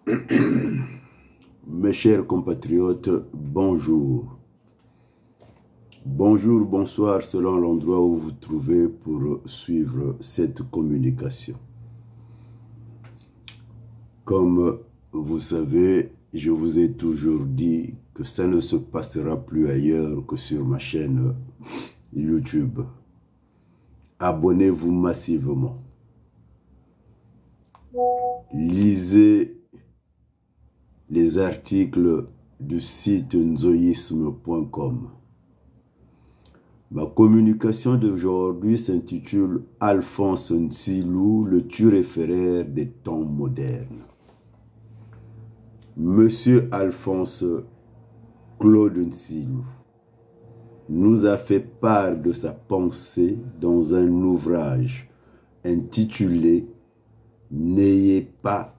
Mes chers compatriotes, bonjour. Bonjour, bonsoir, selon l'endroit où vous vous trouvez pour suivre cette communication. Comme vous savez, je vous ai toujours dit que ça ne se passera plus ailleurs que sur ma chaîne YouTube. Abonnez-vous massivement. Lisez les articles du site nzoïsme.com. Ma communication d'aujourd'hui s'intitule « Alphonse Ntsilou, le turéféraire des temps modernes ». Monsieur Alphonse Claude Ntsilou nous a fait part de sa pensée dans un ouvrage intitulé « N'ayez pas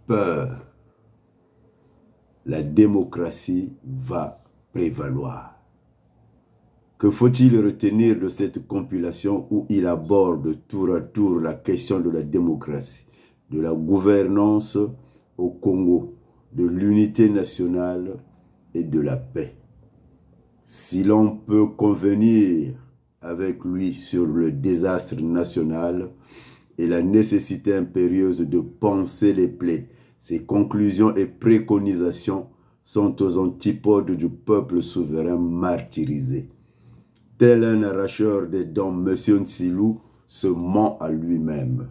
peur, la démocratie va prévaloir ». Que faut-il retenir de cette compilation où il aborde tour à tour la question de la démocratie, de la gouvernance au Congo, de l'unité nationale et de la paix? Si l'on peut convenir avec lui sur le désastre national et la nécessité impérieuse de panser les plaies, ses conclusions et préconisations sont aux antipodes du peuple souverain martyrisé. Tel un arracheur des dents, M. Ntsilou se ment à lui-même.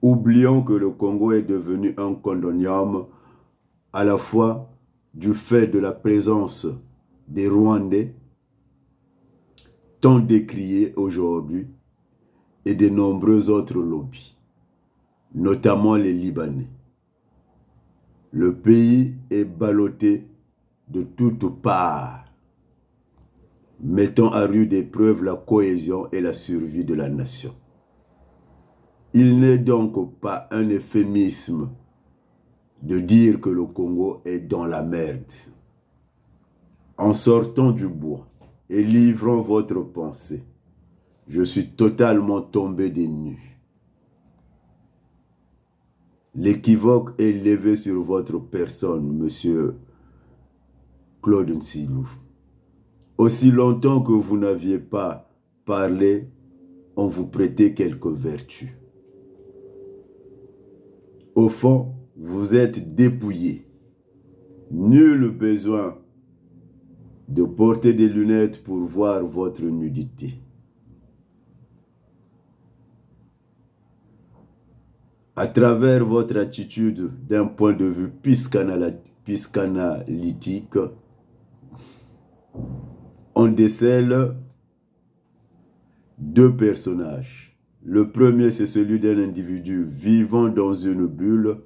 Oublions que le Congo est devenu un condominium à la fois du fait de la présence des Rwandais, tant décriés aujourd'hui, et de nombreux autres lobbies, notamment les Libanais. Le pays est ballotté de toutes parts, mettant à rude épreuve la cohésion et la survie de la nation. Il n'est donc pas un euphémisme de dire que le Congo est dans la merde. En sortant du bois et livrant votre pensée, je suis totalement tombé des nues. L'équivoque est levé sur votre personne, monsieur Claude Ntsilou. Aussi longtemps que vous n'aviez pas parlé, on vous prêtait quelques vertus. Au fond, vous êtes dépouillé. Nul besoin de porter des lunettes pour voir votre nudité. À travers votre attitude d'un point de vue psychanalytique, on décèle deux personnages. Le premier, c'est celui d'un individu vivant dans une bulle,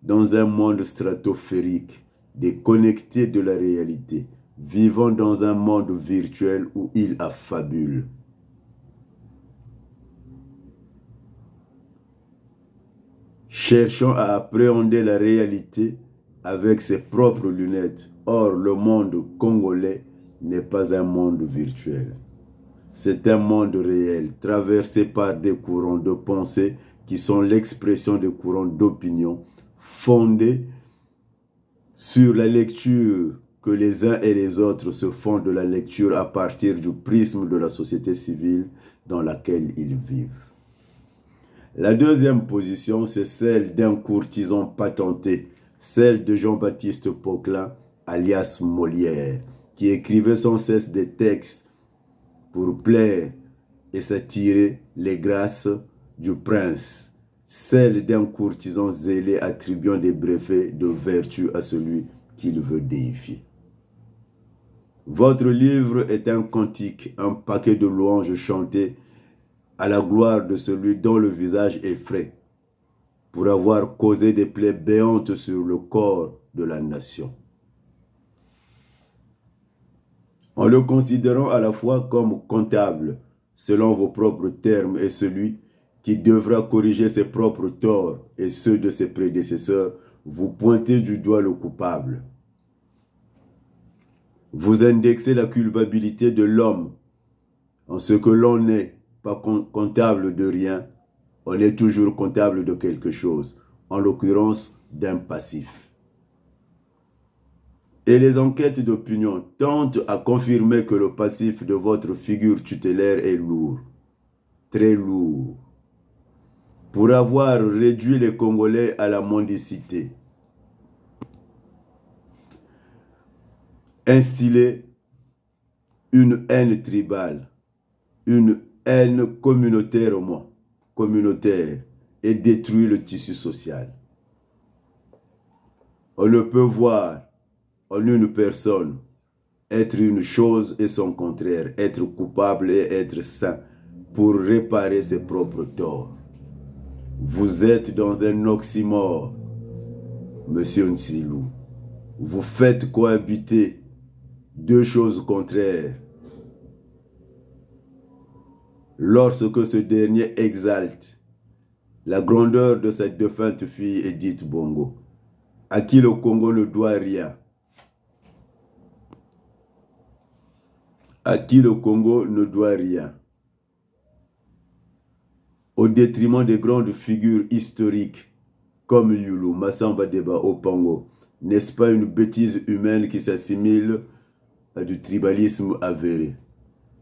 dans un monde stratosphérique, déconnecté de la réalité, vivant dans un monde virtuel où il affabule. Cherchant à appréhender la réalité avec ses propres lunettes. Or, le monde congolais n'est pas un monde virtuel. C'est un monde réel, traversé par des courants de pensée qui sont l'expression de courants d'opinion fondés sur la lecture que les uns et les autres se font de la lecture à partir du prisme de la société civile dans laquelle ils vivent. La deuxième position, c'est celle d'un courtisan patenté, celle de Jean-Baptiste Poquelin, alias Molière, qui écrivait sans cesse des textes pour plaire et s'attirer les grâces du prince, celle d'un courtisan zélé attribuant des brevets de vertu à celui qu'il veut déifier. Votre livre est un cantique, un paquet de louanges chantées à la gloire de celui dont le visage est frais, pour avoir causé des plaies béantes sur le corps de la nation. En le considérant à la fois comme comptable, selon vos propres termes, et celui qui devra corriger ses propres torts et ceux de ses prédécesseurs, vous pointez du doigt le coupable. Vous indexez la culpabilité de l'homme en ce que l'on n'est pas comptable de rien, on est toujours comptable de quelque chose. en l'occurrence d'un passif. Et les enquêtes d'opinion tentent à confirmer que le passif de votre figure tutélaire est lourd, très lourd, pour avoir réduit les Congolais à la mendicité, instillé une haine tribale, une haine communautaire et détruit le tissu social. On ne peut voir en une personne être une chose et son contraire, être coupable et être saint pour réparer ses propres torts. Vous êtes dans un oxymore, Monsieur Nsilou. Vous faites cohabiter deux choses contraires. Lorsque ce dernier exalte la grandeur de cette défunte fille Edith Bongo, à qui le Congo ne doit rien, à qui le Congo ne doit rien, au détriment des grandes figures historiques comme Yulu, Massamba Deba, Opango. N'est-ce pas une bêtise humaine qui s'assimile à du tribalisme avéré?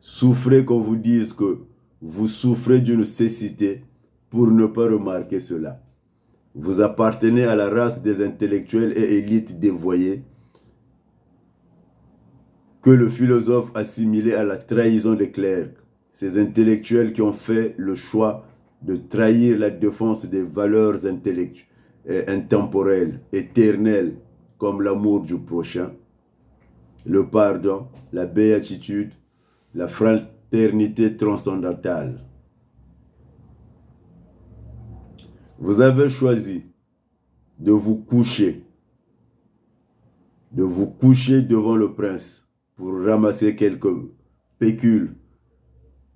Souffrez qu'on vous dise que vous souffrez d'une cécité pour ne pas remarquer cela. Vous appartenez à la race des intellectuels et élites dévoyés que le philosophe assimilé à la trahison des clercs. Ces intellectuels qui ont fait le choix de trahir la défense des valeurs intemporelles, éternelles, comme l'amour du prochain, le pardon, la béatitude, la fraternité transcendantale. Vous avez choisi de vous coucher devant le prince pour ramasser quelques pécules.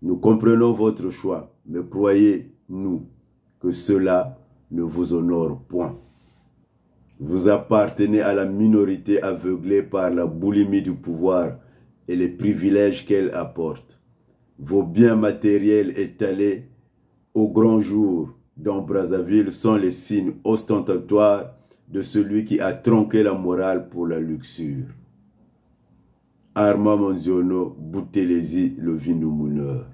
Nous comprenons votre choix, mais croyez-nous que cela ne vous honore point. Vous appartenez à la minorité aveuglée par la boulimie du pouvoir et les privilèges qu'elle apporte. Vos biens matériels étalés au grand jour dans Brazzaville sont les signes ostentatoires de celui qui a tronqué la morale pour la luxure. Armand Monziono, Boutelesi, le Vinoumouneur.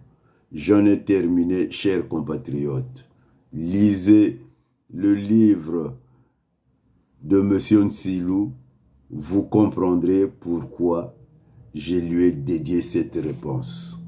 J'en ai terminé, chers compatriotes. Lisez le livre de M. Nsilou, vous comprendrez pourquoi je lui ai dédié cette réponse.